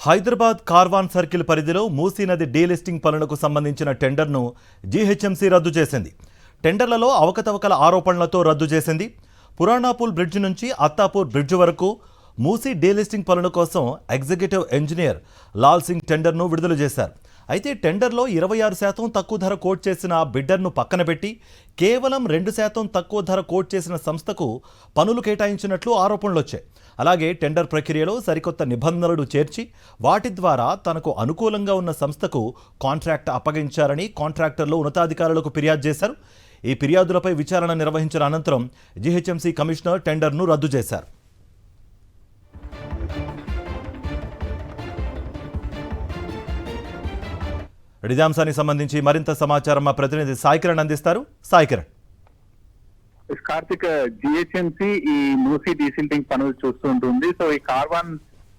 Hyderabad Karwan circle పరిధిలో మూసీ నది delisting పనులకు సంబంధించిన టెండర్ను జీహెచ్ఎంసీ రద్దు చేసింది. టెండర్లలో అవకతవకల ఆరోపణలతో రద్దు చేసింది. పురాణాపూల్ బ్రిడ్జ్ నుంచి అత్తాపూర్ బ్రిడ్జ్ వరకు మూసీ డీలిస్టింగ్ పనుల కోసం ఎగ్జిక్యూటివ్ ఇంజనీర్ లాల్ సింగ్ టెండర్ను విడుదల చేశారు. అయితే టెండర్లో 26% తక్కువ ధర కోట్ చేసిన బిడ్డర్ను పక్కన పెట్టి కేవలం 2% తక్కువ ధర కోట్ చేసిన సంస్థకు పనులు కేటాయించినట్లు ఆరోపణలు వచ్చాయి. అలాగే టెండర్ ప్రక్రియలో సరికొత్త నిబంధనలు చేర్చి వాటి ద్వారా తనకు అనుకూలంగా ఉన్న సంస్థకు కాంట్రాక్ట్ అప్పగించారని కాంట్రాక్టర్లు ఉన్నతాధికారులకు ఫిర్యాదు చేశారు. ఈ ఫిర్యాదులపై విచారణ నిర్వహించిన అనంతరం జీహెచ్ఎంసీ కమిషనర్ టెండర్ను రద్దు చేశారు. ఇదే అంశానికి సంబంధించి మరింత సమాచారం మా ప్రతినిధి సాయికిరణ్ అందిస్తారు. సాయికిరణ్. కార్తిక్, జిహెచ్ఎంసీ ఈ మూసీ డీసిల్టింగ్ పనులు చూస్తూ ఉంటుంది. సో ఈ కార్వాన్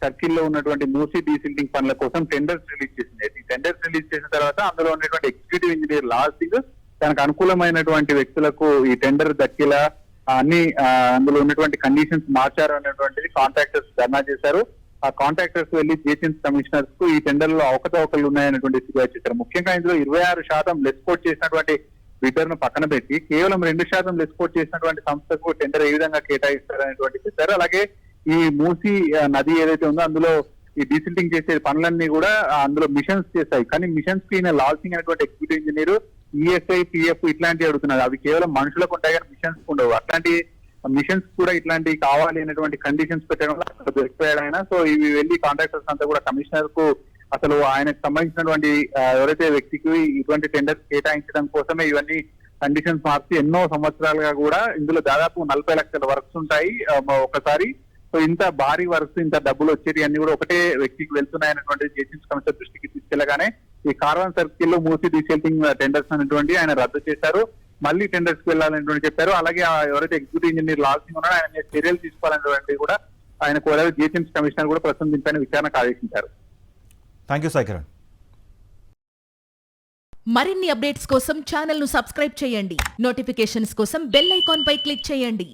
సర్కిల్ లో ఉన్నటువంటి మూసీ డీసిల్టింగ్ పనుల కోసం టెండర్స్ రిలీజ్ చేసింది. ఈ టెండర్స్ రిలీజ్ చేసిన తర్వాత అందులో ఉన్నటువంటి ఎగ్జిక్యూటివ్ ఇంజనీర్ లాల్ సింగ్ తనకు అనుకూలమైనటువంటి వ్యక్తులకు ఈ టెండర్ దక్కేలా అన్ని అందులో ఉన్నటువంటి కండిషన్స్ మార్చారు అనేటువంటిది కాంట్రాక్టర్స్ ధర్నా చేశారు. ఆ కాంట్రాక్టర్స్ వెళ్లి జిహెచ్ఎంసీ కమిషనర్స్ కు ఈ టెండర్ లో అవకతవకలు ఉన్నాయనేటువంటి ఫిర్యాదు చేశారు. ముఖ్యంగా ఇందులో 26% లెస్ కోట్ చేసినటువంటి బిడ్డర్ ను పక్కన పెట్టి కేవలం 2% లెస్ కోట్ చేసినటువంటి సంస్థకు టెండర్ ఏ విధంగా కేటాయిస్తారనేటువంటి చెప్పారు. అలాగే ఈ మూసీ నది ఏదైతే ఉందో అందులో ఈ డీసిల్టింగ్ చేసే పనులన్నీ కూడా అందులో మిషన్స్ చేస్తాయి. కానీ మిషన్స్ కి లాల్ సింగ్ అనేటువంటి ఎగ్జిక్యూటివ్ ఇంజనీర్ ఈఎస్ఐ, పిఎఫ్ ఇట్లాంటివి అడుగుతున్నారు. అవి కేవలం మనుషులకు ఉంటాయి కానీ మిషన్స్ ఉండవు. అట్లాంటి మిషన్స్ కూడా ఇట్లాంటివి కావాలి అనేటువంటి కండిషన్స్ పెట్టడం అక్కడ దొరికిపోయాడు ఆయన. సో ఇవి వెళ్లి కాంట్రాక్టర్స్ అంతా కూడా కమిషనర్ కు అసలు ఆయనకు సంబంధించినటువంటి ఎవరైతే వ్యక్తికి ఇటువంటి టెండర్స్ కేటాయించడం కోసమే ఇవన్నీ కండిషన్స్ మార్చి ఎన్నో సంవత్సరాలుగా కూడా ఇందులో దాదాపు 40 లక్షల వర్క్స్ ఉంటాయి ఒకసారి. సో ఇంత భారీ వర్క్స్, ఇంత డబ్బులు వచ్చేది అన్ని కూడా ఒకటే వ్యక్తికి వెళ్తున్నాయనేటువంటి జిహెచ్ఎంసీ కమిషనర్ దృష్టికి తీసుకెళ్లగానే ఈ కార్వాన్ సర్కిల్ లో మూసీ డీసిల్టింగ్ టెండర్స్ అనేటువంటి ఆయన రద్దు చేశారు. మళ్ళీ టెండర్స్ కి వెళ్ళాలనేటువంటి చెప్పారు. అలాగే ఎవరైతే ఎగ్జిక్యూటివ్ ఇంజనీర్ లాల్ సింగ్ ఉన్నారో ఆయన చర్యలు తీసుకోవాలనేటువంటి కూడా ఆయన కోరారు. జిహెచ్ఎంసీ కమిషనర్ కూడా ప్రస్తుతం దీనిపైన విచారణకు ఆదేశించారు. Thank you Saikiran. మరిన్ని అప్డేట్స్ కోసం ఛానల్ ను సబ్స్క్రైబ్ చేయండి. నోటిఫికేషన్స్ కోసం బెల్ ఐకాన్ పై క్లిక్ చేయండి.